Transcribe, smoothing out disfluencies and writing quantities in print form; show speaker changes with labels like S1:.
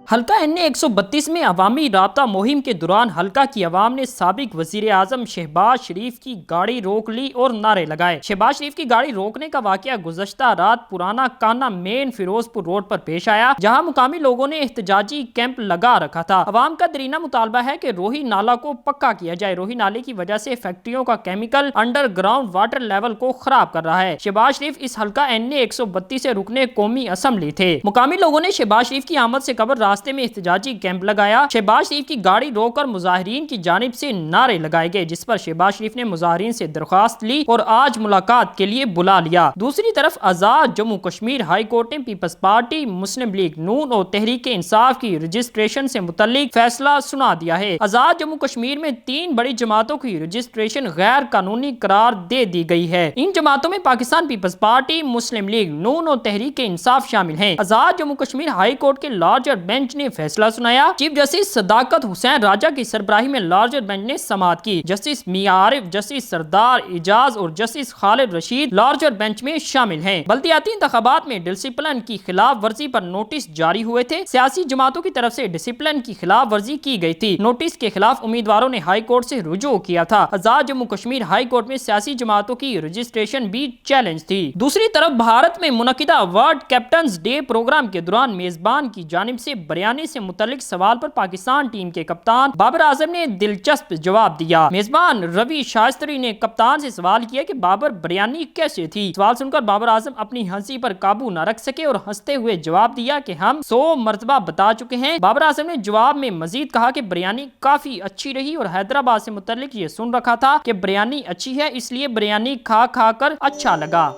S1: حلقہ NA-132 میں عوامی رابطہ مہم کے دوران حلقہ کی عوام نے سابق وزیر اعظم شہباز شریف کی گاڑی روک لی اور نعرے لگائے۔ شہباز شریف کی گاڑی روکنے کا واقعہ گزشتہ رات پرانا کانا مین فیروز پور روڈ پر پیش آیا، جہاں مقامی لوگوں نے احتجاجی کیمپ لگا رکھا تھا۔ عوام کا درینہ مطالبہ ہے کہ روہی نالہ کو پکا کیا جائے۔ روہی نالے کی وجہ سے فیکٹریوں کا chemical under ground water level کو خراب کر رہا ہے۔ شہباز شریف اس حلقہ NA-132 سے رکنے قومی اسمبلی تھے۔ مقامی لوگوں نے شہباز شریف کی آمد سے قبل راستے میں احتجاجی کیمپ لگایا۔ شہباز شریف کی گاڑی روک کر مظاہرین کی جانب سے نعرے لگائے گئے، جس پر شہباز شریف نے مظاہرین سے درخواست لی اور آج ملاقات کے لیے بلا لیا۔ دوسری طرف آزاد جموں کشمیر ہائی کورٹ نے پیپلز پارٹی، مسلم لیگ نون اور تحریک انصاف کی رجسٹریشن سے متعلق فیصلہ سنا دیا ہے۔ آزاد جموں کشمیر میں 3 بڑی جماعتوں کی رجسٹریشن غیر قانونی قرار دے دی گئی ہے۔ ان جماعتوں میں پاکستان پیپلز پارٹی، مسلم لیگ نون اور تحریک انصاف شامل ہیں۔ آزاد جموں کشمیر ہائی کورٹ کے لارجر بینچ نے فیصلہ سنایا۔ چیف جسٹس صداقت حسین راجہ کی سربراہی میں لارجر بینچ نے سماعت کی۔ جسٹس میاں عارف، جسٹس سردار اعجاز اور جسٹس خالد رشید لارجر بینچ میں شامل ہیں۔ بلدیاتی انتخابات میں ڈسپلن کی خلاف ورزی پر نوٹس جاری ہوئے تھے۔ سیاسی جماعتوں کی طرف سے ڈسپلن کی خلاف ورزی کی گئی تھی۔ نوٹس کے خلاف امیدواروں نے ہائی کورٹ سے رجوع کیا تھا۔ آزاد جموں کشمیر ہائی کورٹ میں سیاسی جماعتوں کی رجسٹریشن بھی چیلنج تھی۔ دوسری طرف بھارت میں منعقدہ ورلڈ کیپٹنز ڈے پروگرام کے دوران میزبان کی جانب سے بریانی سے متعلق سوال پر پاکستان ٹیم کے کپتان بابر اعظم نے دلچسپ جواب دیا۔ میزبان روی شاستری نے کپتان سے سوال کیا کہ بابر بریانی کیسے تھی؟ سوال سن کر بابر اعظم اپنی ہنسی پر قابو نہ رکھ سکے اور ہنستے ہوئے جواب دیا کہ ہم 100 مرتبہ بتا چکے ہیں۔ بابر اعظم نے جواب میں مزید کہا کہ بریانی کافی اچھی رہی اور حیدرآباد سے متعلق یہ سن رکھا تھا کہ بریانی اچھی ہے، اس لیے بریانی کھا کر اچھا لگا۔